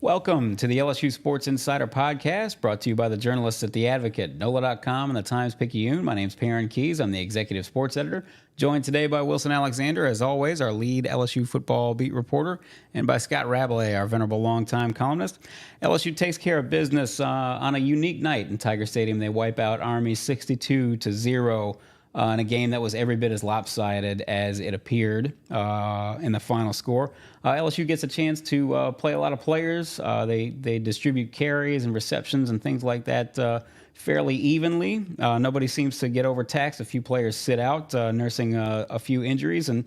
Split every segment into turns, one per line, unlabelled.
Welcome to the LSU Sports Insider Podcast, brought to you by the journalists at The Advocate, NOLA.com, and the Times-Picayune. My name's Perryn Keys. I'm the executive sports editor, joined today by Wilson Alexander, as always, our lead LSU football beat reporter, and by Scott Rabalais, our venerable longtime columnist. LSU takes care of business on a unique night in Tiger Stadium. They wipe out Army 62-0. In a game that was every bit as lopsided as it appeared in the final score. LSU gets a chance to play a lot of players. They distribute carries and receptions and things like that fairly evenly. Nobody seems to get overtaxed. A few players sit out, nursing a few injuries. And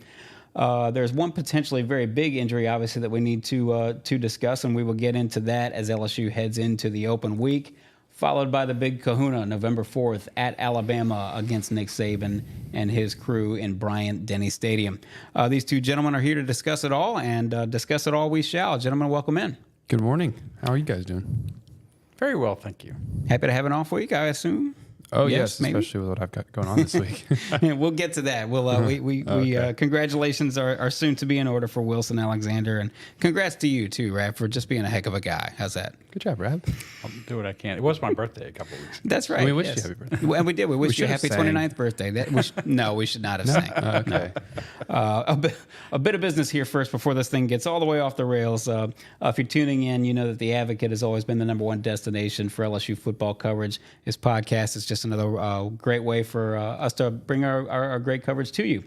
there's one potentially very big injury, obviously, that we need to discuss, and we will get into that as LSU heads into the open week, followed by the big kahuna November 4th at Alabama against Nick Saban and his crew in Bryant-Denny Stadium. These two gentlemen are here to discuss it all, and discuss it all we shall. Gentlemen, welcome in.
Good morning. How are you guys doing?
Very well, thank you.
Happy to have an off week, I assume?
Oh, yes,
maybe?
especially with what I've got going on this week.
We'll get to that. We'll okay. Congratulations are soon to be in order for Wilson Alexander, and congrats to you too, Rab, for just being a heck of a guy. How's that?
Good job, Rab.
I'll do what I can. It was my birthday a couple of weeks ago.
That's right.
We wished you happy birthday.
And we did. We wished you happy
sang.
29th birthday. We should not have sang.
Okay.
A bit of business here first before this thing gets all the way off the rails. If you're tuning in, you know that The Advocate has always been the number one destination for LSU football coverage. This podcast is just another great way for us to bring our great coverage to you.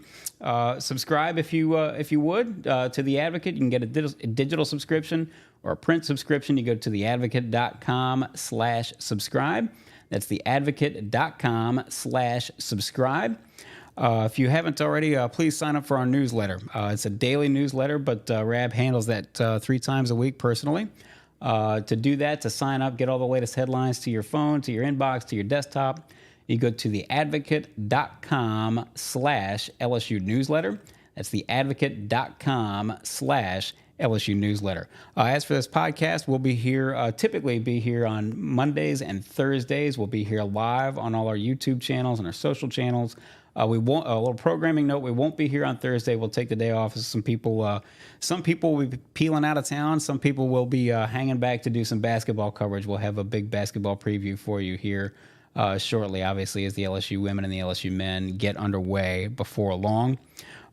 Subscribe if you would to The Advocate. You can get a digital subscription or a print subscription. You go to theadvocate.com/subscribe. That's theadvocate.com/subscribe. If you haven't already, please sign up for our newsletter. It's a daily newsletter, but Rab handles that 3 times a week personally. To do that, to sign up, get all the latest headlines to your phone, to your inbox, to your desktop, you go to theadvocate.com/LSU newsletter. That's theadvocate.com/LSU newsletter. As for this podcast, we'll be here, typically be here on Mondays and Thursdays. We'll be here live on all our YouTube channels and our social channels. We won't. A little programming note: we won't be here on Thursday. We'll take the day off. Some people will be peeling out of town. Some people will be hanging back to do some basketball coverage. We'll have a big basketball preview for you here shortly, obviously, as the LSU women and the LSU men get underway before long.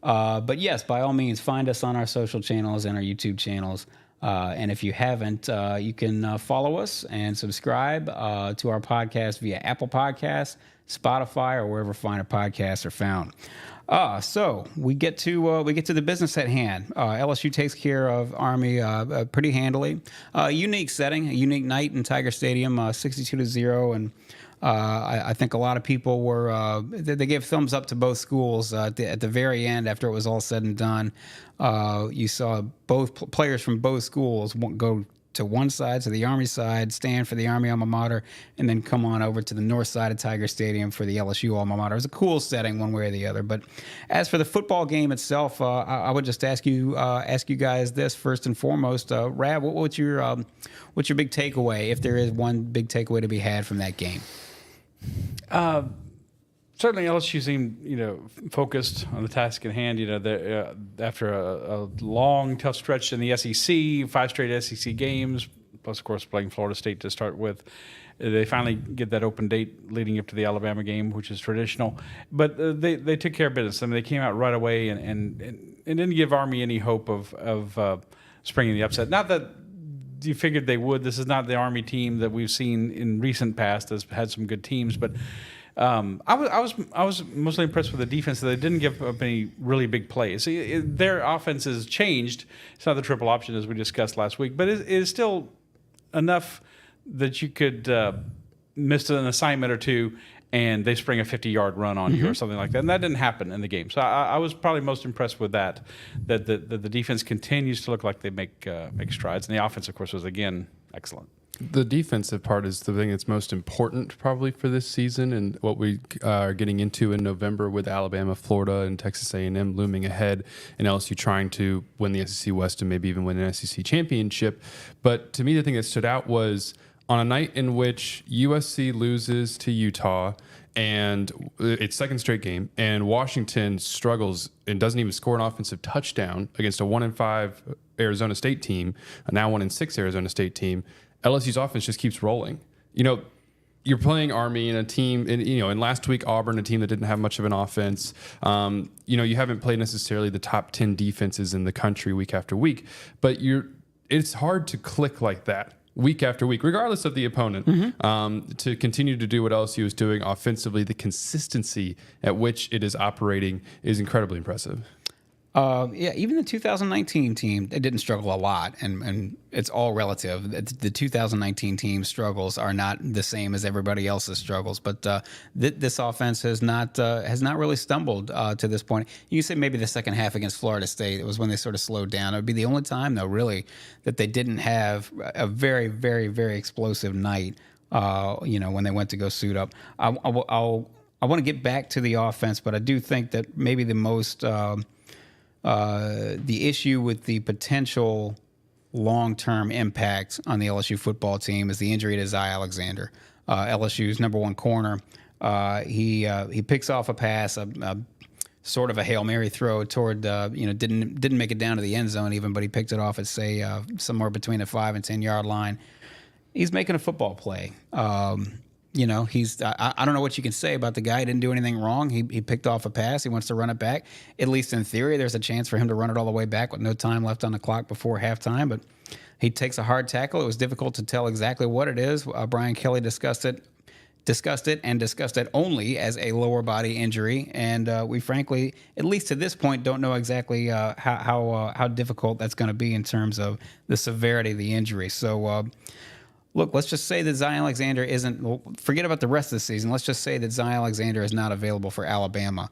But yes, by all means, find us on our social channels and our YouTube channels. And if you haven't, you can follow us and subscribe to our podcast via Apple Podcasts, Spotify, or wherever finer podcasts are found. So we get to the business at hand. LSU takes care of Army pretty handily. Unique setting, a unique night in Tiger Stadium, 62-0, and I think a lot of people were they gave thumbs up to both schools at the very end after it was all said and done. You saw both players from both schools go to one side, to the Army side, stand for the Army alma mater, and then come on over to the north side of Tiger Stadium for the LSU alma mater. It was a cool setting one way or the other. But as for the football game itself, I would just ask you guys this first and foremost. Rab, what's your big takeaway, if there is one big takeaway to be had from that game?
Certainly, LSU seemed, focused on the task at hand. After a long, tough stretch in the SEC, 5 straight SEC games, plus, of course, playing Florida State to start with, they finally get that open date leading up to the Alabama game, which is traditional. But they took care of business. I mean, they came out right away and didn't give Army any hope of springing the upset. Not that you figured they would. This is not the Army team that we've seen in recent past that's had some good teams, but I was mostly impressed with the defense. That they didn't give up any really big plays. Their offense has changed. It's not the triple option as we discussed last week, but it is still enough that you could miss an assignment or two and they spring a 50-yard run on you or something like that. And that didn't happen in the game. So I was probably most impressed with that the defense continues to look like they make strides. And the offense, of course, was, again, excellent.
The defensive part is the thing that's most important probably for this season, and what we are getting into in November with Alabama, Florida, and Texas A&M looming ahead, and LSU trying to win the SEC West and maybe even win an SEC championship. But to me, the thing that stood out was on a night in which USC loses to Utah and it's second straight game, and Washington struggles and doesn't even score an offensive touchdown against a 1-5 Arizona State team, a now 1-6 Arizona State team. LSU's offense just keeps rolling. You're playing Army and a team, and last week Auburn, a team that didn't have much of an offense. You haven't played necessarily the top 10 defenses in the country week after week, but it's hard to click like that week after week, regardless of the opponent, to continue to do what LSU is doing offensively. The consistency at which it is operating is incredibly impressive.
Even the 2019 team, they didn't struggle a lot, and it's all relative. The 2019 team struggles are not the same as everybody else's struggles, but this offense has not really stumbled to this point. You say maybe the second half against Florida State, it was when they sort of slowed down. It would be the only time, though, really, that they didn't have a very, very, very explosive night. When they went to go suit up. I want to get back to the offense, but I do think that maybe the most the issue with the potential long-term impact on the LSU football team is the injury to Zay Alexander, LSU's number one corner. He picks off a pass, sort of a Hail Mary throw toward didn't make it down to the end zone even, but he picked it off at somewhere between the 5 and 10 yard line. He's making a football play. I don't know what you can say about the guy. He didn't do anything wrong. He picked off a pass. He wants to run it back. At least in theory, there's a chance for him to run it all the way back with no time left on the clock before halftime. But he takes a hard tackle. It was difficult to tell exactly what it is. Brian Kelly discussed it only as a lower body injury. And we frankly, at least to this point, don't know exactly how difficult that's going to be in terms of the severity of the injury. So, look, let's just say that Zay Alexander forget about the rest of the season. Let's just say that Zay Alexander is not available for Alabama.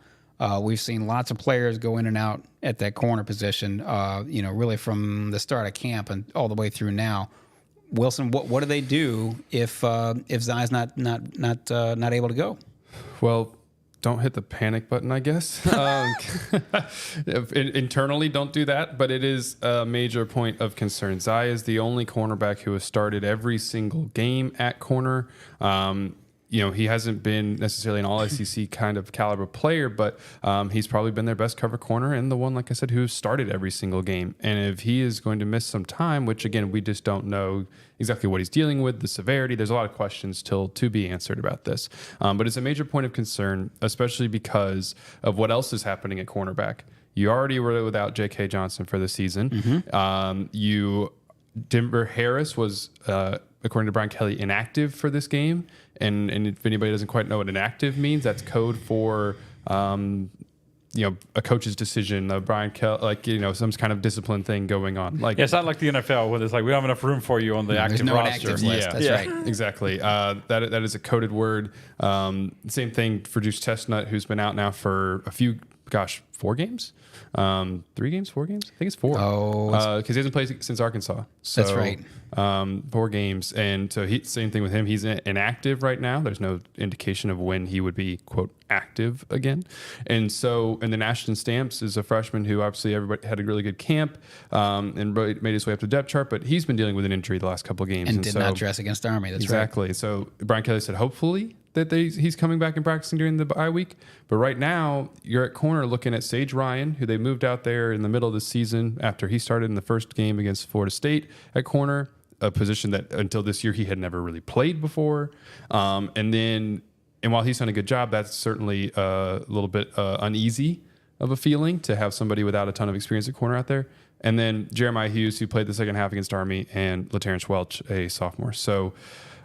We've seen lots of players go in and out at that corner position, really from the start of camp and all the way through now. Wilson, what do they do if Zay's not able to go?
Well, don't hit the panic button, I guess. Internally, don't do that, but it is a major point of concern. Zay is the only cornerback who has started every single game at corner. He hasn't been necessarily an all-SEC kind of caliber player, but he's probably been their best cover corner and the one, like I said, who started every single game. And if he is going to miss some time, which, again, we just don't know exactly what he's dealing with, the severity, there's a lot of questions still to be answered about this. But it's a major point of concern, especially because of what else is happening at cornerback. You already were without J.K. Johnson for the season. Denver Harris was, according to Brian Kelly, inactive for this game. And if anybody doesn't quite know what inactive means, that's code for, a coach's decision, Brian Kelly, some kind of discipline thing going on. It's
not like the NFL where it's like, we don't have enough room for you on the active roster.
Active list. That's right.
Exactly. That is a coded word. Same thing for Juice Chestnut, who's been out now for 4 games? 3 games, 4 games? I think it's 4. Because he hasn't played since Arkansas. So,
that's right.
4 games. And so same thing with him. He's inactive right now. There's no indication of when he would be, quote, active again. And then Ashton Stamps is a freshman who obviously everybody had a really good camp and made his way up the depth chart, but he's been dealing with an injury the last couple of games.
And did not dress against Army. That's
exactly.
Right.
So Brian Kelly said, hopefully, that he's coming back and practicing during the bye week. But right now, you're at corner looking at Sage Ryan, who they moved out there in the middle of the season after he started in the first game against Florida State at corner, a position that until this year he had never really played before. And while he's done a good job, that's certainly a little bit uneasy of a feeling to have somebody without a ton of experience at corner out there. And then Jeremiah Hughes, who played the second half against Army, and LaTerrence Welch, a sophomore. So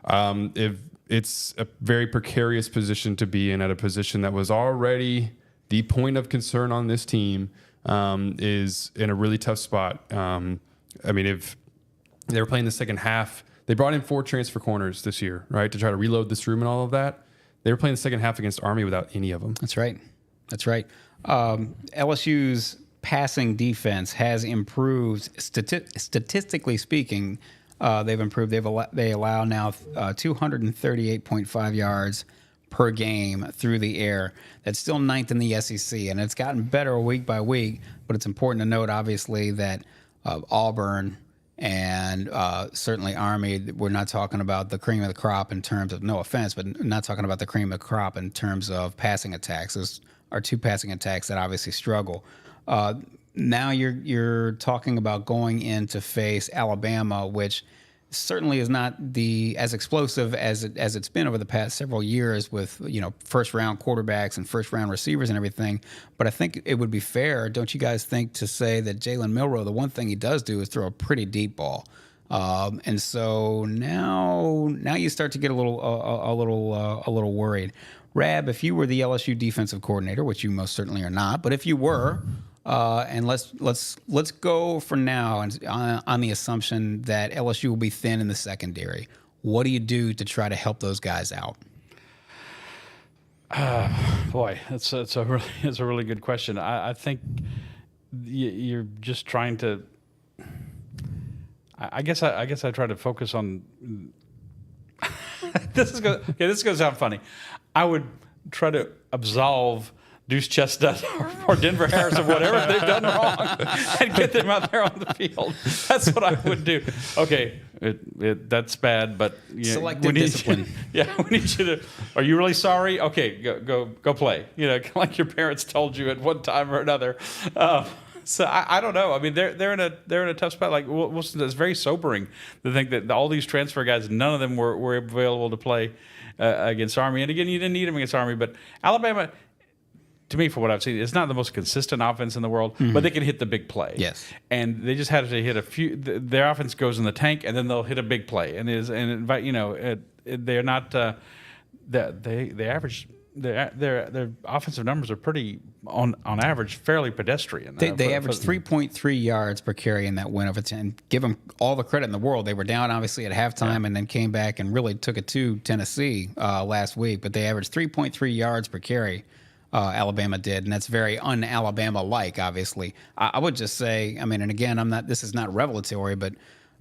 if it's a very precarious position to be in, at a position that was already the point of concern on this team, is in a really tough spot. If they were playing the second half, they brought in 4 transfer corners this year, right, to try to reload this room and all of that. They were playing the second half against Army without any of them.
That's right. LSU's passing defense has improved statistically speaking. They've improved. They allow now 238.5 yards per game through the air. That's still 9th in the SEC, and it's gotten better week by week. But it's important to note, obviously, that Auburn And certainly Army, we're not talking about the cream of the crop in terms of, no offense, but not talking about the cream of the crop in terms of passing attacks. Those are two passing attacks that obviously struggle. Now you're talking about going in to face Alabama, which certainly is not as explosive as it's been over the past several years with, first round quarterbacks and first round receivers and everything. But I think it would be fair, don't you guys think, to say that Jalen Milroe, the one thing he does do is throw a pretty deep ball. And so now you start to get a little worried. Rab, if you were the LSU defensive coordinator, which you most certainly are not, but if you were, and let's go for now on the assumption that LSU will be thin in the secondary. What do you do to try to help those guys out?
Boy, it's a really good question. I think you're just trying to. I guess I try to focus on. This is gonna sound funny. I would try to absolve Deuce Chestnut or Denver Harris of whatever they've done wrong and get them out there on the field. That's what I would do. Okay, that's bad, but
selective discipline.
We need you to. Are you really sorry? Okay, go play. Like your parents told you at one time or another. So I don't know. I mean, they're in a tough spot. Like Wilson, it's very sobering to think that all these transfer guys, none of them were available to play against Army. And again, you didn't need them against Army, but Alabama, to me, for what I've seen, it's not the most consistent offense in the world, but they can hit the big play.
Yes, and
they just had to hit a few. Their offense goes in the tank, and then they'll hit a big play. They're not. They average. Their offensive numbers are pretty, on average, fairly pedestrian.
They averaged 3.3 yards per carry in that win over 10. Give them all the credit in the world. They were down, obviously, at halftime and then came back and really took it to Tennessee last week. But they averaged 3.3 yards per carry, Alabama did, and that's very un-Alabama-like, obviously. I would just say, I mean, and again, this is not revelatory, but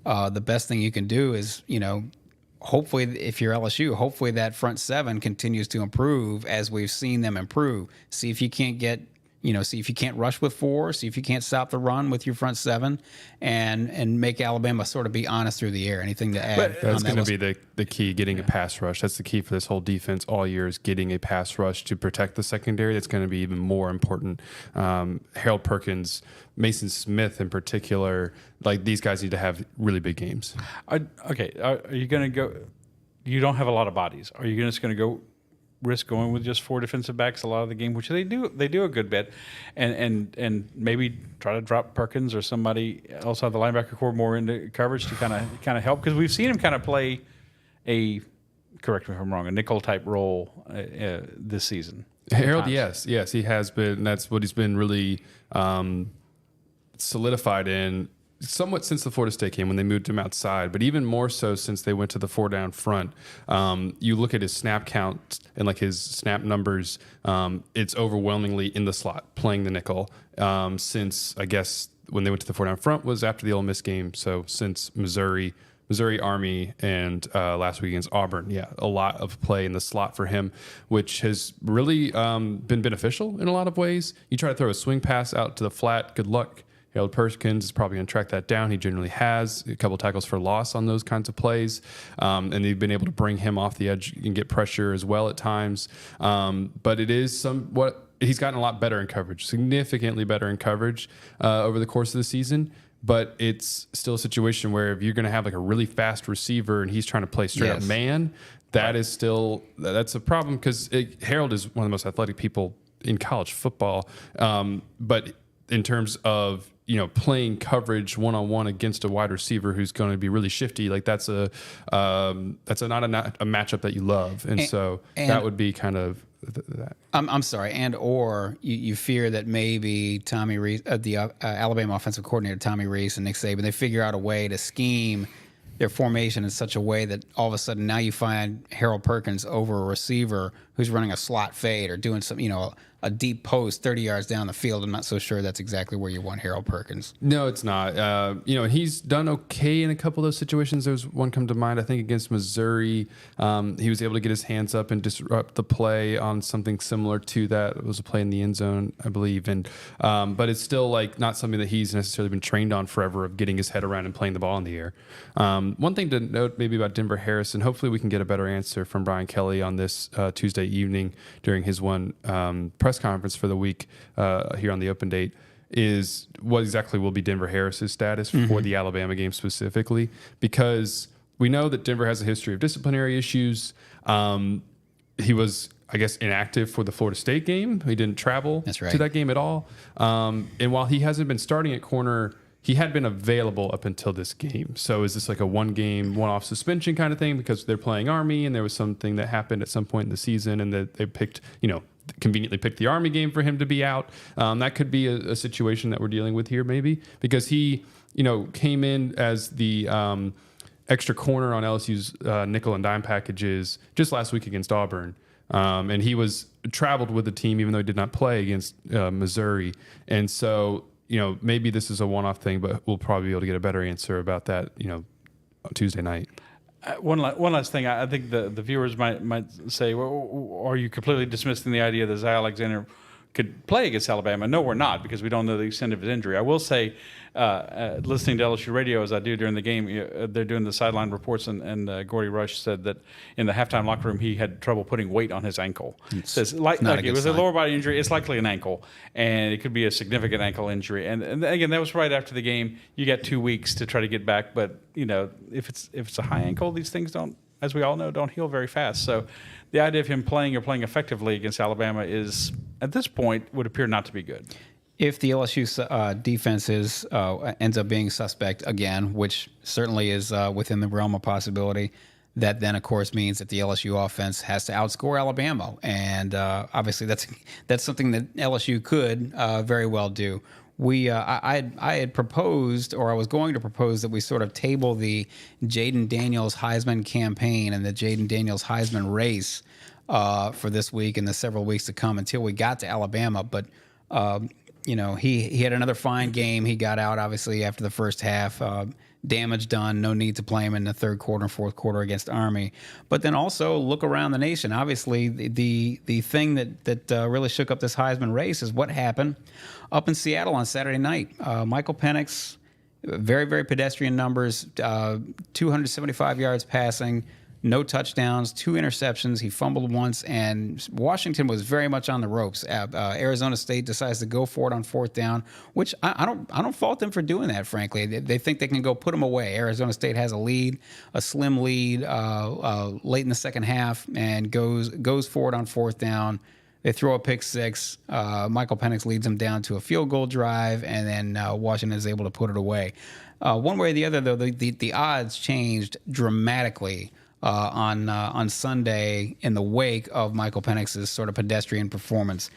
the best thing you can do is, hopefully, if you're LSU, hopefully that front seven continues to improve as we've seen them improve. See if you can't see if you can't rush with four, see if you can't stop the run with your front seven, and make Alabama sort of be honest through the air. Anything to add?
But that's going to be the key, getting a pass rush. That's the key for this whole defense all year, is getting a pass rush to protect the secondary. That's going to be even more important. Harold Perkins, Mason Smith in particular, like these guys need to have really big games.
Are you going to go? You don't have a lot of bodies. Are you just going to go risk going with just four defensive backs a lot of the game, which they do a good bit, and maybe try to drop Perkins or somebody else out of the linebacker core more into coverage to kind of help, because we've seen him kind of play correct me if I'm wrong, a nickel type role this season.
Harold, yes, he has been. That's what he's been really solidified in, somewhat since the Florida State game when they moved him outside, but even more so since they went to the 4-down front. You look at his snap count and like his snap numbers, it's overwhelmingly in the slot playing the nickel. Since I guess when they went to the 4-down front was after the Ole Miss game. So since Missouri, Army, and last week against Auburn. Yeah, a lot of play in the slot for him, which has really been beneficial in a lot of ways. You try to throw a swing pass out to the flat, good luck. Harold Perkins is probably going to track that down. He generally has a couple tackles for loss on those kinds of plays. And they've been able to bring him off the edge and get pressure as well at times. But it is he's gotten a lot better in coverage, significantly better in coverage over the course of the season. But it's still a situation where if you're going to have like a really fast receiver and he's trying to play straight up man, that's a problem, because Harold is one of the most athletic people in college football. But in terms of playing coverage one-on-one against a wide receiver who's going to be really shifty, like that's not a matchup that you love, and so that would be kind of that.
I'm sorry, or you fear that maybe Tommy Rees, the Alabama offensive coordinator Tommy Rees and Nick Saban, they figure out a way to scheme their formation in such a way that all of a sudden now you find Harold Perkins over a receiver who's running a slot fade or doing some, a deep post 30 yards down the field, I'm not so sure that's exactly where you want Harold Perkins.
No, it's not. He's done okay in a couple of those situations. There's one come to mind, I think, against Missouri. He was able to get his hands up and disrupt the play on something similar to that. It was a play in the end zone, I believe. And but it's still like not something that he's necessarily been trained on forever, of getting his head around and playing the ball in the air. One thing to note maybe about Denver Harris, and hopefully we can get a better answer from Brian Kelly on this Tuesday evening during his press conference for the week here on the open date, is what exactly will be Denver Harris's status for the Alabama game specifically, because we know that Denver has a history of disciplinary issues. He was, I guess, inactive for the Florida State game. He didn't travel to that game at all. And while he hasn't been starting at corner, he had been available up until this game. So is this like a one-off suspension kind of thing because they're playing Army and there was something that happened at some point in the season and that they picked, conveniently picked the Army game for him to be out? That could be a situation that we're dealing with here maybe, because he, came in as the extra corner on LSU's nickel and dime packages just last week against Auburn. And he was traveled with the team even though he did not play against Missouri. And so, maybe this is a one-off thing, but we'll probably be able to get a better answer about that, Tuesday night.
One last thing, I think the viewers might say, well, are you completely dismissing the idea that Zay Alexander could play against Alabama? No, we're not, because we don't know the extent of his injury. I will say, listening to LSU radio as I do during the game, they're doing the sideline reports, and Gordy Rush said that in the halftime locker room he had trouble putting weight on his ankle. Says like it was a lower body injury. It's likely an ankle, and it could be a significant ankle injury. And again, that was right after the game. You got 2 weeks to try to get back, but if it's a high ankle, these things don't, as we all know, don't heal very fast. So the idea of him playing effectively against Alabama is, at this point, would appear not to be good.
If the LSU defense ends up being suspect again, which certainly is within the realm of possibility, that then, of course, means that the LSU offense has to outscore Alabama. And obviously that's something that LSU could very well do. I had proposed, or I was going to propose, that we sort of table the Jayden Daniels Heisman campaign and the Jayden Daniels Heisman race for this week and the several weeks to come until we got to Alabama. But he had another fine game. He got out obviously after the first half. Damage done. No need to play him in the third quarter and fourth quarter against Army. But then also look around the nation. Obviously, the thing that really shook up this Heisman race is what happened up in Seattle on Saturday night. Michael Penix, very, very pedestrian numbers, 275 yards passing, no touchdowns, 2 interceptions. He fumbled once, and Washington was very much on the ropes. Arizona State decides to go for it on fourth down, which I don't fault them for doing that, frankly. They think they can go put them away. Arizona State has a slim lead late in the second half, and goes for it on fourth down. They throw a pick six. Michael Penix leads them down to a field goal drive, and then Washington is able to put it away. One way or the other, though, the odds changed dramatically on Sunday in the wake of Michael Penix's sort of pedestrian performance.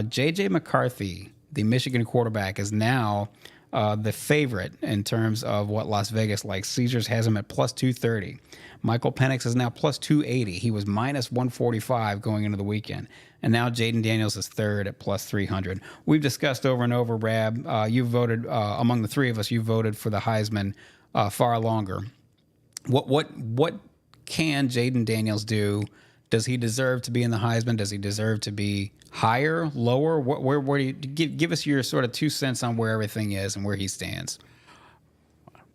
J.J. McCarthy, the Michigan quarterback, is now the favorite in terms of what Las Vegas likes. Caesars has him at plus 230. Michael Penix is now plus 280. He was minus 145 going into the weekend. And now Jayden Daniels is third at plus 300. We've discussed over and over, Rab. You voted, among the three of us, you voted for the Heisman far longer. What can Jayden Daniels do? Does he deserve to be in the Heisman? Does he deserve to be higher, lower? Where do you give us your sort of 2 cents on where everything is and where he stands?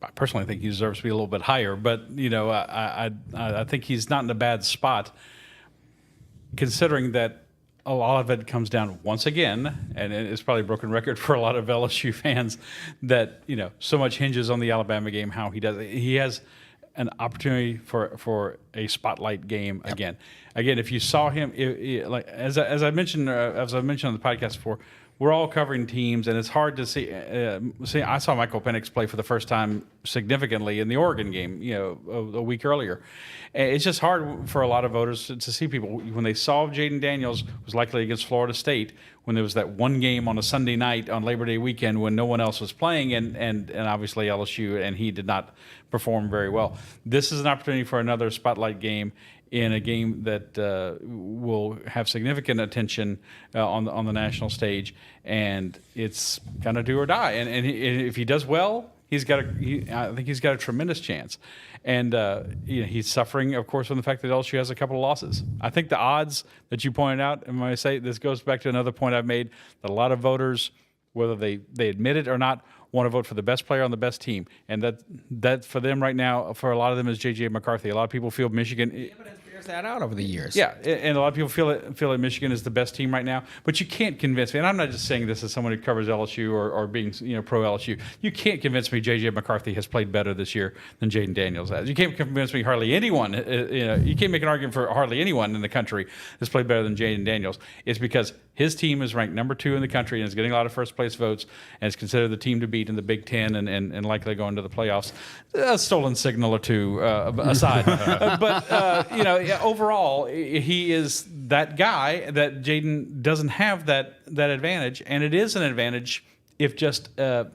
I personally think he deserves to be a little bit higher, but I think he's not in a bad spot, considering that a lot of it comes down once again, and it's probably a broken record for a lot of LSU fans, that so much hinges on the Alabama game. How he does it. He has an opportunity for a spotlight game again. Again, if you saw him, like as I mentioned on the podcast before, we're all covering teams, and it's hard to see. I saw Michael Penix play for the first time significantly in the Oregon game, a week earlier. And it's just hard for a lot of voters to see people when they saw Jayden Daniels was likely against Florida State, when there was that one game on a Sunday night on Labor Day weekend when no one else was playing, and obviously LSU, and he did not perform very well. This is an opportunity for another spotlight game, in a game that will have significant attention on the national stage, and it's kind of do or die. And if he does well, I think he's got a tremendous chance. And he's suffering, of course, from the fact that LSU has a couple of losses. I think the odds that you pointed out, and when I say this goes back to another point I've made, that a lot of voters, whether they admit it or not, want to vote for the best player on the best team, and that for them right now, for a lot of them, is J.J. McCarthy. A lot of people feel Michigan.
Evidence bears that out over the years.
Yeah, and a lot of people feel that Michigan is the best team right now. But you can't convince me, and I'm not just saying this as someone who covers LSU or being pro LSU. You can't convince me J.J. McCarthy has played better this year than Jayden Daniels has. You can't convince me hardly anyone. You can't make an argument for hardly anyone in the country has played better than Jayden Daniels. It's because his team is ranked number 2 in the country and is getting a lot of first place votes, and is considered the team to beat in the Big Ten and likely going to the playoffs. A stolen signal or two aside. But overall, he is that guy that Jayden doesn't have that advantage, and it is an advantage if just a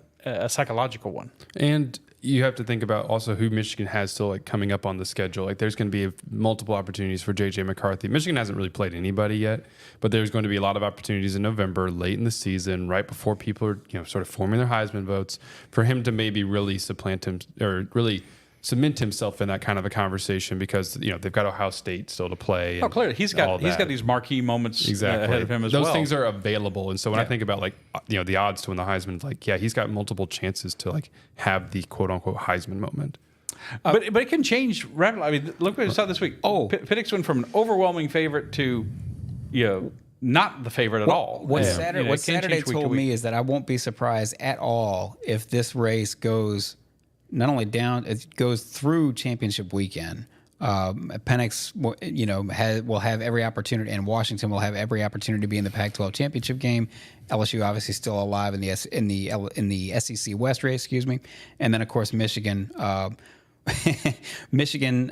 psychological one.
And you have to think about also who Michigan has still coming up on the schedule. There's going to be multiple opportunities for J.J. McCarthy. Michigan hasn't really played anybody yet, but there's going to be a lot of opportunities in November, late in the season, right before people are sort of forming their Heisman votes, for him to maybe really supplant him or really cement himself in that kind of a conversation, because they've got Ohio State still to play.
Oh, clearly he's got these marquee moments ahead of him as
well.
Those
things are available, and so when I think about the odds to win the Heisman, he's got multiple chances to have the quote unquote Heisman moment.
But it can change rapidly. I mean, look what we saw this week. Penix went from an overwhelming favorite to not the favorite at all.
What Saturday told me is that I won't be surprised at all if this race goes not only down, it goes through championship weekend. Penix, will have every opportunity, and Washington will have every opportunity to be in the Pac-12 championship game. LSU obviously still alive in the SEC West race, excuse me, and then of course Michigan. Michigan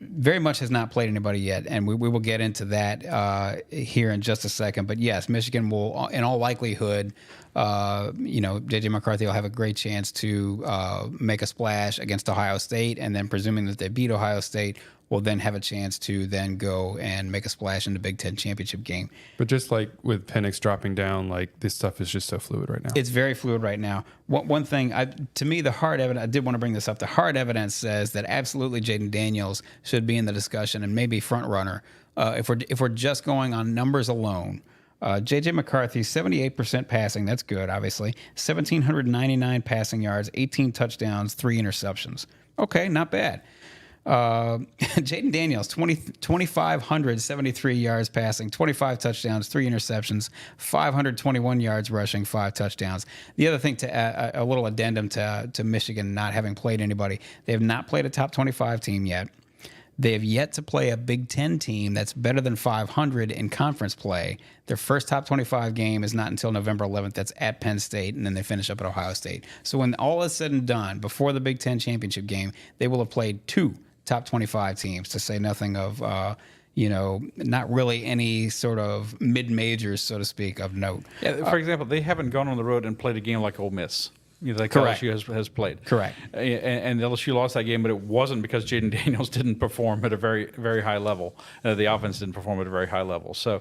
very much has not played anybody yet, and we will get into that here in just a second. But yes, Michigan will, in all likelihood, J.J. McCarthy will have a great chance to make a splash against Ohio State, and then presuming that they beat Ohio State, will then have a chance to then go and make a splash in the Big Ten championship game.
But just like with Penix dropping down, this stuff is just so fluid right now.
It's very fluid right now. One thing, to me, the hard evidence, I did want to bring this up, the hard evidence says that absolutely Jayden Daniels should be in the discussion and maybe front runner. If we're just going on numbers alone, J.J. McCarthy, 78% passing. That's good, obviously. 1,799 passing yards, 18 touchdowns, 3 interceptions. Okay, not bad. Jayden Daniels, 2,573 yards passing, 25 touchdowns, 3 interceptions, 521 yards rushing, 5 touchdowns. The other thing, to add, a little addendum to Michigan not having played anybody, they have not played a top 25 team yet. They have yet to play a Big Ten team that's better than 500 in conference play. Their first top 25 game is not until November 11th. That's at Penn State, and then they finish up at Ohio State. So when all is said and done, before the Big Ten championship game, they will have played 2 top 25 teams, to say nothing of, not really any sort of mid-majors, so to speak, of note.
Yeah, for example, they haven't gone on the road and played a game like Ole Miss. Like
Correct.
LSU has played.
Correct.
And LSU lost that game, but it wasn't because Jayden Daniels didn't perform at a very, very high level. The offense didn't perform at a very high level. So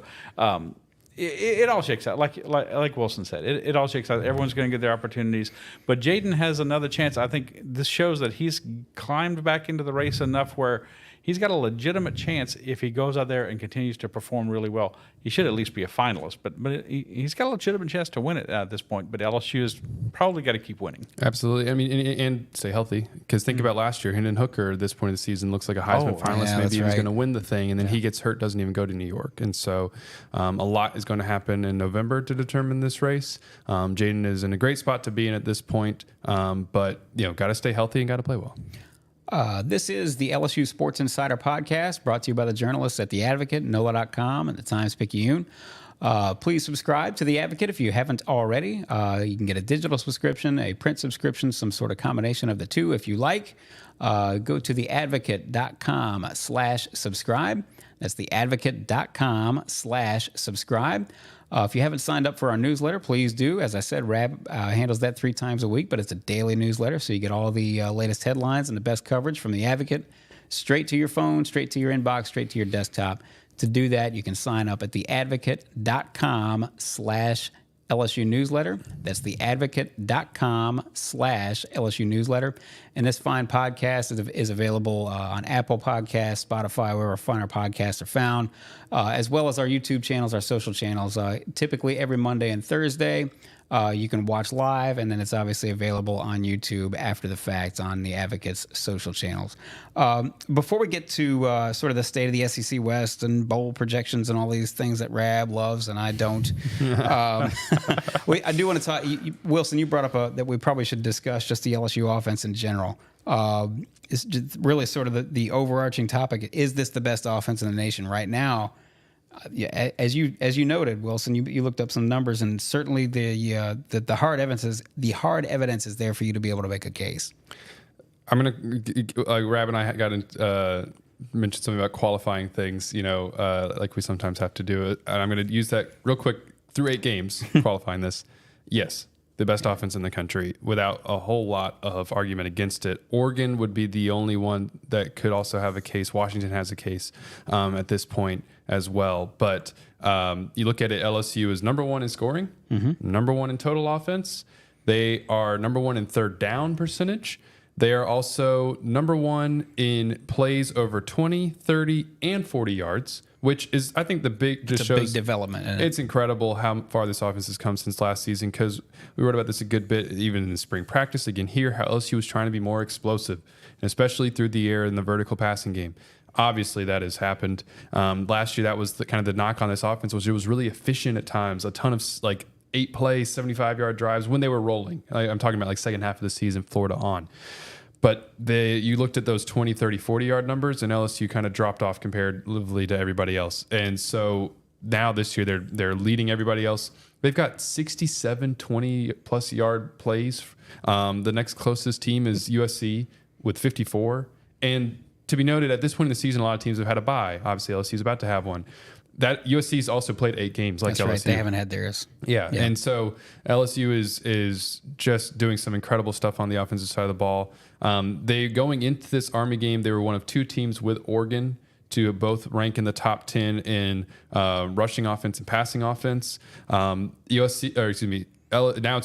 it all shakes out. Like Wilson said, it all shakes out. Everyone's going to get their opportunities. But Jayden has another chance. I think this shows that he's climbed back into the race enough where he's got a legitimate chance if he goes out there and continues to perform really well. He should at least be a finalist, but he's got a legitimate chance to win it at this point. But LSU has probably got to keep winning.
Absolutely. I mean, and stay healthy, because think about last year. Hendon Hooker at this point of the season looks like a Heisman finalist.
Yeah,
maybe he was
right.
going to win the thing, and then he gets hurt, doesn't even go to New York. And so a lot is going to happen in November to determine this race. Jayden is in a great spot to be in at this point, but got to stay healthy and got to play well.
This is the LSU Sports Insider Podcast, brought to you by the journalists at The Advocate, NOLA.com, and the Times-Picayune. Please subscribe to The Advocate if you haven't already. You can get a digital subscription, a print subscription, some sort of combination of the two if you like. Go to theadvocate.com/subscribe. That's theadvocate.com/subscribe. If you haven't signed up for our newsletter, please do. As I said, Rab handles that 3 times a week, but it's a daily newsletter, so you get all the latest headlines and the best coverage from The Advocate straight to your phone, straight to your inbox, straight to your desktop. To do that, you can sign up at theadvocate.com/LSU newsletter. That's theadvocate.com/LSU newsletter. And this fine podcast is available on Apple Podcasts, Spotify, wherever finer podcasts are found, as well as our YouTube channels, our social channels. Typically every Monday and Thursday, you can watch live, and then it's obviously available on YouTube after the fact on the Advocate's social channels. Before we get to sort of the state of the SEC West and bowl projections and all these things that Rab loves and I don't, I do want to talk. Wilson, you brought up that we probably should discuss just the LSU offense in general. It's just really sort of the overarching topic. Is this the best offense in the nation right now? Yeah, as you noted, Wilson, you looked up some numbers, and certainly the hard evidence is there for you to be able to make a case.
I'm gonna Rab and I got into mentioned something about qualifying things, like we sometimes have to do it, and I'm gonna use that real quick through 8 games qualifying this. Yes, the best offense in the country without a whole lot of argument against it. Oregon would be the only one that could also have a case. Washington has a case at this point as well. But you look at it, LSU is number 1 in scoring, number 1 in total offense. They are number 1 in third down percentage. They are also number 1 in plays over 20, 30, and 40 yards, which is, I think, big
development. Isn't it?
It's incredible how far this offense has come since last season, because we wrote about this a good bit, even in the spring practice. Again, here, how LSU was trying to be more explosive, and especially through the air in the vertical passing game. Obviously, that has happened. Last year, that was the knock on this offense, was it was really efficient at times. A ton of 8 plays, 75-yard drives when they were rolling. I'm talking about second half of the season, Florida on. But you looked at those 20, 30, 40-yard numbers, and LSU kind of dropped off comparatively to everybody else. And so now this year, they're leading everybody else. They've got 67 20-plus yard plays. The next closest team is USC with 54. And to be noted, at this point in the season, a lot of teams have had a bye. Obviously, LSU is about to have one. That USC's also played 8 games like
That's
LSU.
Right. They haven't had theirs.
Yeah. And so LSU is just doing some incredible stuff on the offensive side of the ball. They going into this Army game, they were one of 2 teams with Oregon to both rank in the top 10 in rushing offense and passing offense. Now it's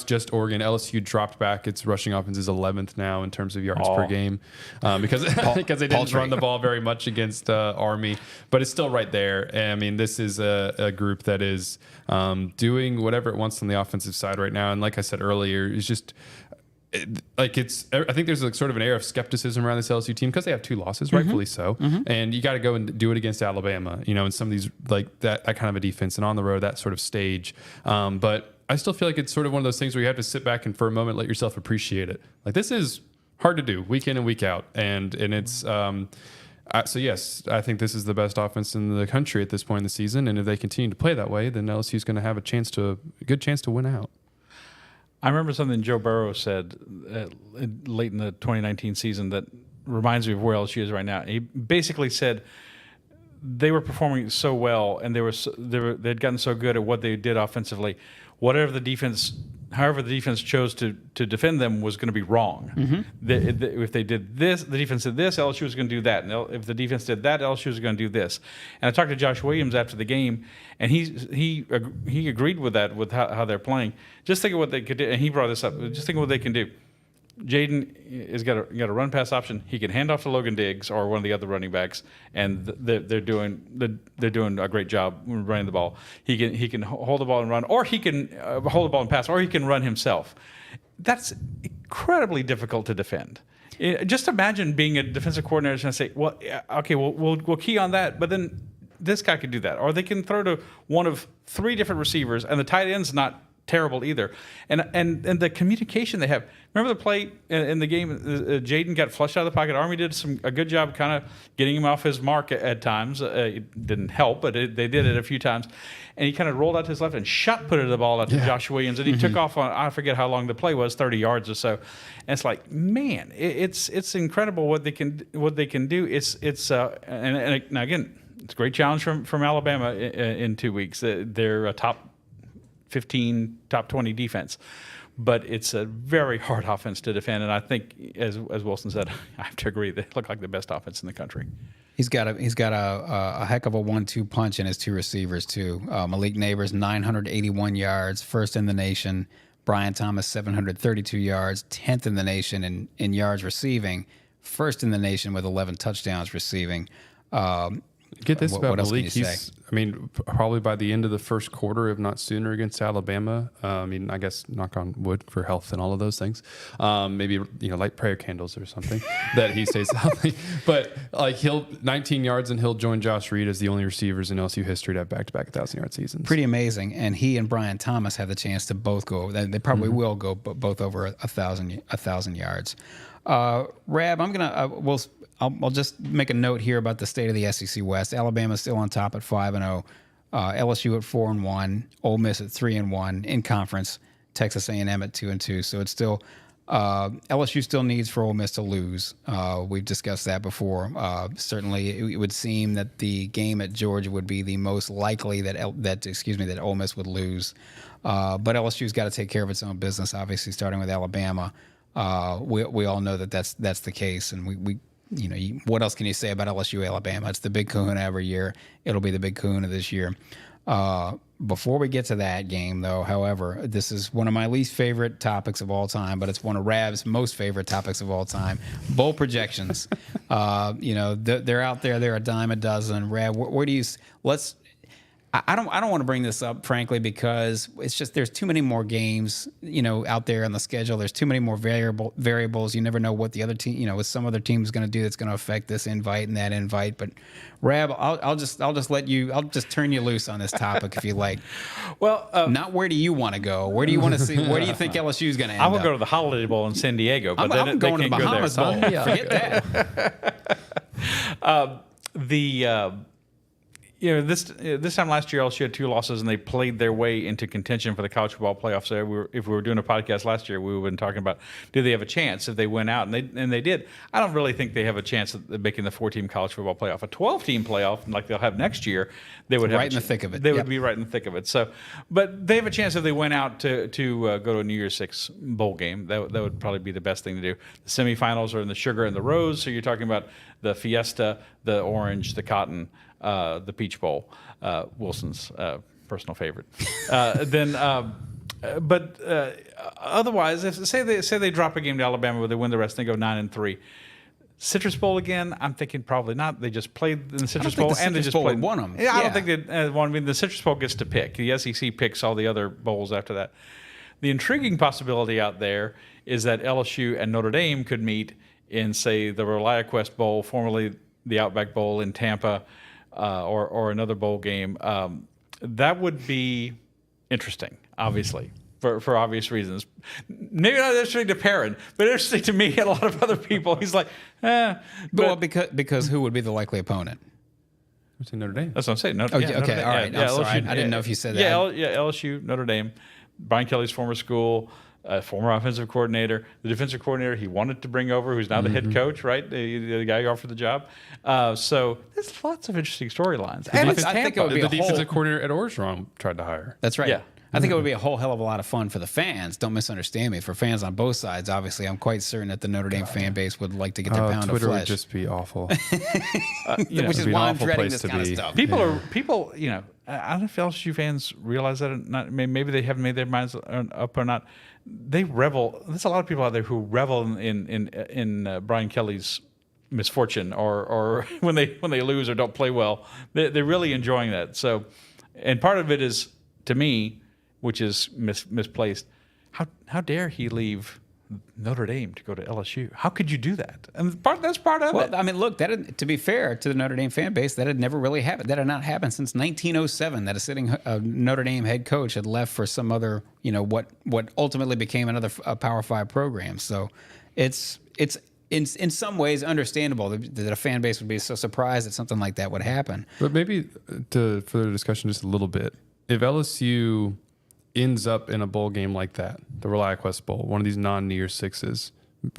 just Oregon. LSU dropped back. Its rushing offense is 11th now in terms of yards per game because they didn't run the ball very much against Army, but it's still right there. And, I mean, this is a group that is doing whatever it wants on the offensive side right now. And like I said earlier, it's just I think there's sort of an air of skepticism around this LSU team because they have 2 losses, rightfully so. And you got to go and do it against Alabama, and some of these that kind of a defense and on the road, that sort of stage. But I still feel like it's sort of one of those things where you have to sit back and for a moment let yourself appreciate it. This is hard to do week in and week out, and it's so yes, I think this is the best offense in the country at this point in the season, and if they continue to play that way, then LSU is going to have a good chance to win out.
I remember something Joe Burrow said late in the 2019 season that reminds me of where LSU is right now. He basically said they were performing so well, and they'd gotten so good at what they did offensively. However the defense chose to defend them was going to be wrong. If they did this, the defense did this, LSU was going to do that. And if the defense did that, LSU was going to do this. And I talked to Josh Williams after the game, and he agreed with that, with how they're playing. Just think of what they could do, and he brought this up. Just think of what they can do. Jayden has got a run pass option. He can hand off to Logan Diggs or one of the other running backs, and they're doing a great job running the ball. He can hold the ball and run, or he can hold the ball and pass, or he can run himself. That's incredibly difficult to defend. Just imagine being a defensive coordinator and say, "Well, okay, we'll key on that," but then this guy could do that, or they can throw to one of 3 different receivers, and the tight end's not terrible either. And the communication they have. Remember the play in the game? Jayden got flushed out of the pocket. Army did a good job kind of getting him off his mark at times. It didn't help, but they did it a few times. And he kind of rolled out to his left and shot putted the ball out to Josh Williams. And he took off on, I forget how long the play was, 30 yards or so. And it's like, man, it's incredible what they can do. And now again, it's a great challenge from Alabama in 2 weeks. They're a top 15, top 20 defense. But it's a very hard offense to defend, and I think, as Wilson said, I have to agree, they look like the best offense in the country.
He's got a heck of a 1-2 punch in his two receivers too. Malik Neighbors 981 yards, first in the nation. Brian Thomas 732 yards, 10th in the nation in yards receiving, first in the nation with 11 touchdowns receiving.
Get this about Malik.
He's,
probably by the end of the first quarter, if not sooner, against Alabama. I guess knock on wood for health and all of those things. Maybe light prayer candles or something that he stays healthy. But he'll 19 yards and he'll join Josh Reed as the only receivers in LSU history to have back-to-back 1,000-yard seasons.
Pretty amazing. And he and Brian Thomas have the chance to both go. They probably will go both over 1,000 yards. Rab, I'm gonna I'll just make a note here about the state of the SEC West. Alabama's still on top at 5-0, LSU at 4-1, Ole Miss at 3-1 in conference, Texas A&M at 2-2. So it's still LSU still needs for Ole Miss to lose. We've discussed that before. Certainly, it would seem that the game at Georgia would be the most likely that Ole Miss would lose. But LSU's got to take care of its own business. Obviously, starting with Alabama. We all know that's the case, and we what else can you say about LSU Alabama? It's the big kahuna every year. It'll be the big kahuna this year. Before we get to that game, though, however, this is one of my least favorite topics of all time, but it's one of Rab's most favorite topics of all time. Bowl projections. They're out there. They're a dime a dozen. Rab, where do you? I don't want to bring this up, frankly, because it's just there's too many more games, out there on the schedule. There's too many more variables. You never know what the other team, what some other team is going to do that's going to affect this invite and that invite. But Rab, I'll just turn you loose on this topic if you like.
Well,
not where do you want to go? Where do you want to see? Where do you think LSU is going to end up?
I will go to the Holiday Bowl in San Diego, but
I'm going to the Bahamas Bowl. Forget
that. This time last year, LSU had 2 losses, and they played their way into contention for the college football playoffs. So if we were doing a podcast last year, we would have been talking about, do they have a chance if they went out? And they did. I don't really think they have a chance at making the 4-team college football playoff. A 12-team playoff, like they'll have next year, they would have
right in the thick of it.
They would be right in the thick of it. So, but they have a chance if they went out to go to a New Year's 6 bowl game. That would probably be the best thing to do. The semifinals are in the Sugar and the Rose. So you're talking about the Fiesta, the Orange, the Cotton, the Peach Bowl, Wilson's personal favorite. Otherwise, if say they drop a game to Alabama where they win the rest, and they go 9-3. Citrus Bowl again, I'm thinking probably not. They just played in the Citrus Bowl, and they just played
one of them.
Yeah, I don't think they won. I mean, the Citrus Bowl gets to pick. The SEC picks all the other bowls after that. The intriguing possibility out there is that LSU and Notre Dame could meet in, say, the ReliaQuest Bowl, formerly the Outback Bowl in Tampa. Or another bowl game, that would be interesting, obviously, for obvious reasons. Maybe not interesting to Perryn, but interesting to me and a lot of other people. He's like,
Well, because who would be the likely opponent?
I'm saying Notre Dame.
That's what I'm saying.
Notre Dame. All right. I'm sorry.
LSU,
I didn't know if you said that.
LSU, Notre Dame, Brian Kelly's former school. Former offensive coordinator, the defensive coordinator he wanted to bring over, who's now the head coach, right? The guy who offered the job. So there's lots of interesting storylines.
And I think it would be
the defensive coordinator at Orgeron tried to hire.
That's right.
Yeah.
I think it would be a whole hell of a lot of fun for the fans. Don't misunderstand me. For fans on both sides, obviously, I'm quite certain that the Notre Dame fan base would like to get their pound
Twitter
of flesh.
would just be awful.
Which is why I'm dreading this kind of stuff.
People, I don't know if LSU fans realize that or not. Maybe they haven't made their minds up or not. They revel. There's a lot of people out there who revel in Brian Kelly's misfortune, or when they lose or don't play well. They're really enjoying that. So, and part of it is, to me, which is misplaced. How dare he leave Notre Dame to go to LSU. How could you do that? And that's part of it.
Well, I mean, look, to be fair to the Notre Dame fan base, that had never really happened. That had not happened since 1907. That a sitting Notre Dame head coach had left for some other, what ultimately became another Power 5 program. So, it's in some ways understandable that a fan base would be so surprised that something like that would happen.
But maybe to further discussion just a little bit, if LSU ends up in a bowl game like that, the ReliaQuest Bowl, one of these non-New Year's Sixes,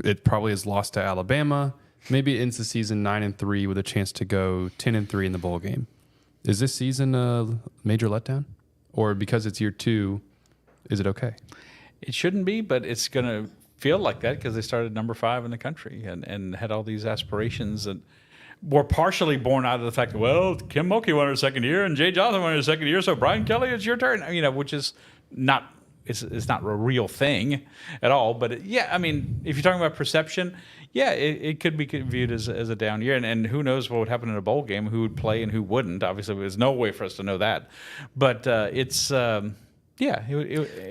it probably is lost to Alabama. Maybe it ends the season 9-3 with a chance to go 10-3 in the bowl game. Is this season a major letdown, or because it's year 2, is it okay?
It shouldn't be, but it's going to feel like that because they started number 5 in the country and had all these aspirations that were partially born out of the fact that, well, Kim Mulkey won her second year and Jay Johnson won her second year, so Brian Kelly, it's your turn. Which is not it's not a real thing at all. But if you're talking about perception, it could be viewed as a down year, and who knows what would happen in a bowl game, who would play and who wouldn't. Obviously, there's no way for us to know that, but it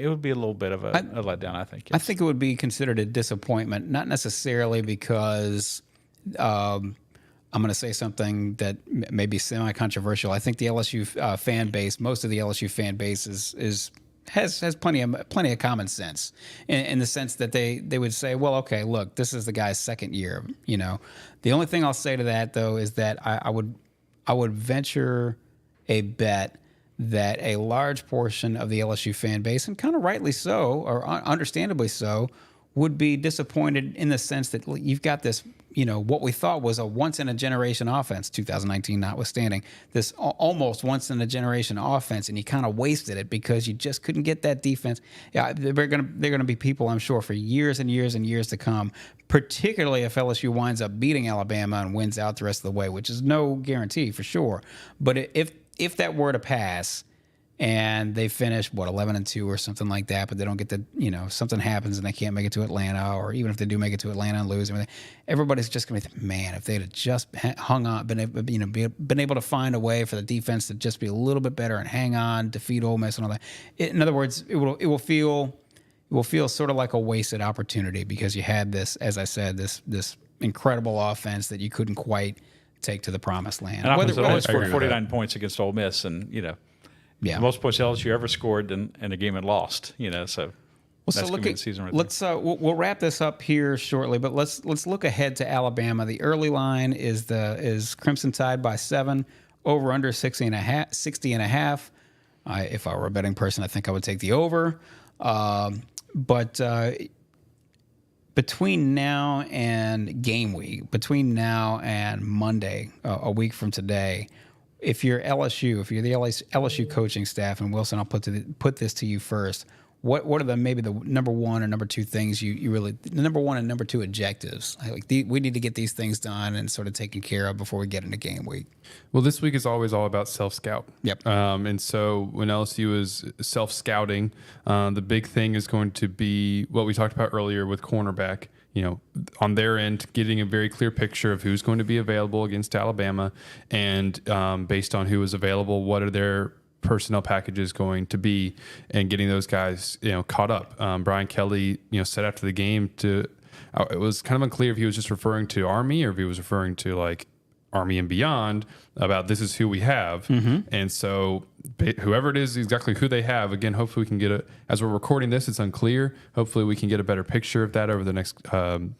would be a little bit of a letdown, I think. Yes.
I think it would be considered a disappointment, not necessarily because I'm going to say something that may be semi-controversial. I think the LSU fan base, most of the LSU fan base has plenty of common sense in the sense that they would say, well, okay, look, this is the guy's second year. The only thing I'll say to that though is that I would venture a bet that a large portion of the LSU fan base, and kind of rightly so, or understandably so, would be disappointed in the sense that you've got this, what we thought was a once-in-a-generation offense, 2019 notwithstanding, this almost once-in-a-generation offense, and you kind of wasted it because you just couldn't get that defense. Yeah, they're gonna be people, I'm sure, for years and years and years to come, particularly if LSU winds up beating Alabama and wins out the rest of the way, which is no guarantee for sure. But if that were to pass, and they finish 11-2 or something like that, but they don't get the something happens and they can't make it to Atlanta, or even if they do make it to Atlanta and lose, everybody's just gonna be, man, if they'd have just hung on, been able to find a way for the defense to just be a little bit better and hang on, defeat Ole Miss and all that. In other words, it will feel sort of like a wasted opportunity because you had this, as I said, this incredible offense that you couldn't quite take to the promised land.
And offense only scored 49 points against Ole Miss, and
yeah,
most points LSU ever scored in a game and lost. So that's going to be the season right there.
We'll wrap this up here shortly, but let's look ahead to Alabama. The early line is Crimson Tide by 7, over under 60.5. If I were a betting person, I think I would take the over. But between now and game week, between now and Monday, a week from today, if you're the LSU coaching staff, and Wilson, I'll put this to you first. What are maybe the number one or number two things you really, the number one and number two objectives? We need to get these things done and sort of taken care of before we get into game week.
Well, this week is always all about self-scout.
Yep.
And so when LSU is self-scouting, the big thing is going to be what we talked about earlier with cornerback. On their end, getting a very clear picture of who's going to be available against Alabama, and based on who is available, what are their personnel packages going to be, and getting those guys, caught up. Brian Kelly, said after the game it was kind of unclear if he was just referring to Army or if he was referring to like Army and beyond, about this is who we have. Mm-hmm. And so whoever it is, exactly who they have, again, hopefully we can get as we're recording this, it's unclear. Hopefully we can get a better picture of that over the next,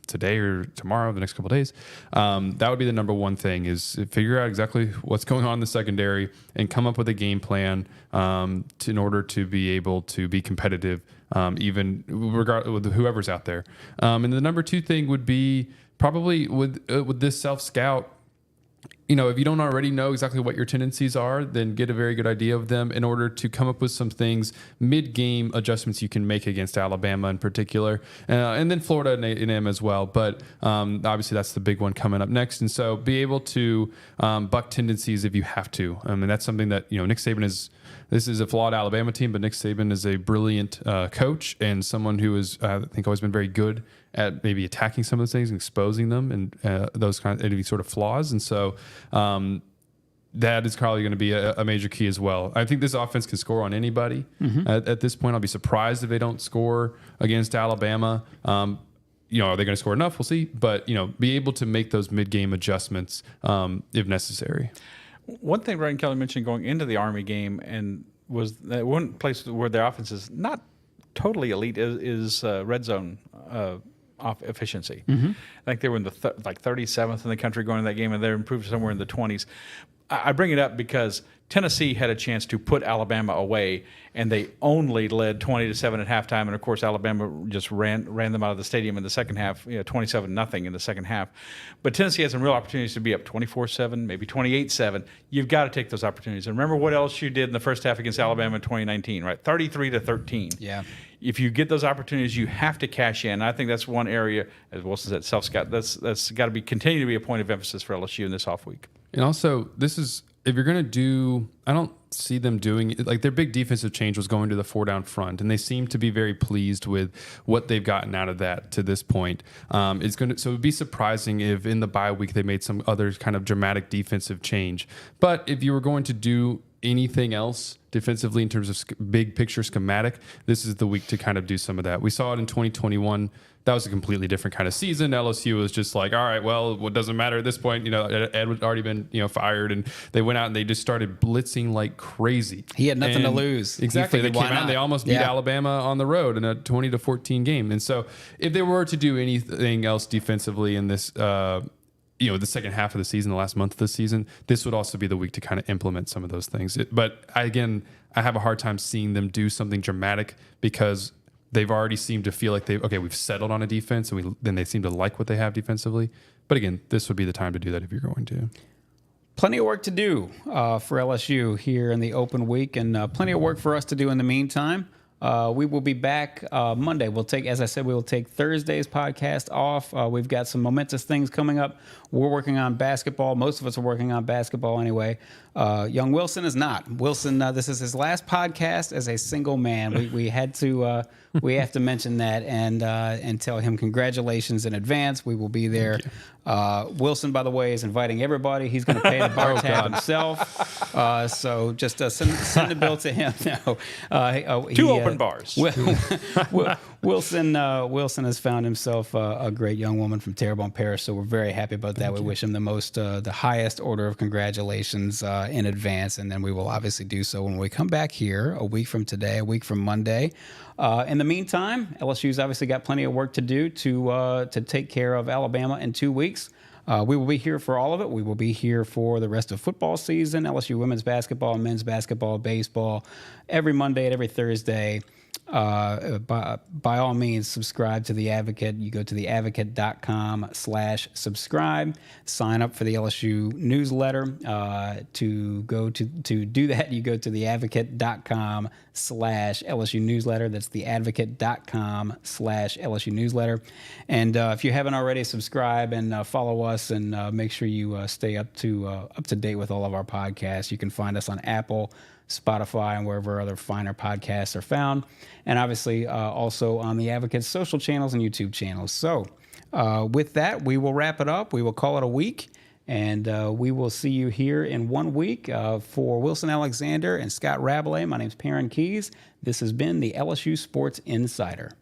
today or tomorrow, the next couple of days. That would be the number one thing, is figure out exactly what's going on in the secondary and come up with a game plan in order to be able to be competitive, even regardless with whoever's out there. And the number two thing would be probably with this self-scout, if you don't already know exactly what your tendencies are, then get a very good idea of them in order to come up with some things, mid-game adjustments you can make against Alabama in particular, and then Florida and A&M as well. But obviously that's the big one coming up next. And so be able to buck tendencies if you have to. And that's something that, Nick Saban this is a flawed Alabama team, but Nick Saban is a brilliant coach and someone who has, I think, always been very good at maybe attacking some of those things and exposing them and those kinds of any sort of flaws. And so that is probably going to be a major key as well. I think this offense can score on anybody at this point. I'll be surprised if they don't score against Alabama. Are they going to score enough? We'll see. But, be able to make those mid-game adjustments if necessary.
One thing Brian Kelly mentioned going into the Army game and was that one place where their offense is not totally elite is red zone off efficiency. I think they were in the 37th in the country going into that game, and they're improved somewhere in the 20s. I bring it up because Tennessee had a chance to put Alabama away, and they only led 20-7 at halftime. And of course, Alabama just ran them out of the stadium in the second half, 27-0 in the second half. But Tennessee has some real opportunities to be up 24-7, maybe 28-7. You've got to take those opportunities. And remember what LSU did in the first half against Alabama in 2019, right? 33-13.
Yeah.
If you get those opportunities, you have to cash in. I think that's one area, as Wilson said, self-scout. That's got to continue to be a point of emphasis for LSU in this off week.
And also, this is, if you're going to do, I don't see them doing, like their big defensive change was going to the 4-down front, and they seem to be very pleased with what they've gotten out of that to this point. So it would be surprising if in the bye week they made some other kind of dramatic defensive change. But if you were going to do anything else defensively in terms of big picture schematic, this is the week to kind of do some of that. We saw it in 2021. That was a completely different kind of season. LSU was just like, all right, well, what doesn't matter at this point? Ed had already been, fired, and they went out and they just started blitzing like crazy.
He had nothing to lose.
Exactly. They came out and they almost beat Alabama on the road in a 20-14 game. And so if they were to do anything else defensively in this, the second half of the season, the last month of the season, this would also be the week to kind of implement some of those things. But I have a hard time seeing them do something dramatic because they've already seemed to feel like we've settled on a defense, and then they seem to like what they have defensively. But again, this would be the time to do that if you're going to.
Plenty of work to do for LSU here in the open week, and plenty of work for us to do in the meantime. We will be back Monday. We will take Thursday's podcast off. We've got some momentous things coming up. We're working on basketball. Most of us are working on basketball anyway. Young Wilson is not. Wilson, this is his last podcast as a single man. We have to mention that and tell him congratulations in advance. We will be there. Wilson, by the way, is inviting everybody. He's going to pay the bar tab himself. So just send the bill to him now.
Two open bars.
Wilson has found himself a great young woman from Terrebonne Parish, so we're very happy about that. We wish him the highest order of congratulations in advance, and then we will obviously do so when we come back here a week from today, a week from Monday. In the meantime, LSU's obviously got plenty of work to do to take care of Alabama in 2 weeks. We will be here for all of it. We will be here for the rest of football season, LSU women's basketball, men's basketball, baseball, every Monday and every Thursday. By all means, subscribe to The Advocate. You go to theadvocate.com/subscribe. Sign up for the LSU newsletter. To do that, you go to theadvocate.com/LSU newsletter. That's theadvocate.com/LSU newsletter. And if you haven't already, subscribe and follow us, and make sure you stay up to date with all of our podcasts. You can find us on Apple, Spotify, and wherever other finer podcasts are found. And obviously also on the Advocate's social channels and YouTube channels. So with that, we will wrap it up. We will call it a week. And we will see you here in 1 week. For Wilson Alexander and Scott Rabalais, my name's Perryn Keys. This has been the LSU Sports Insider.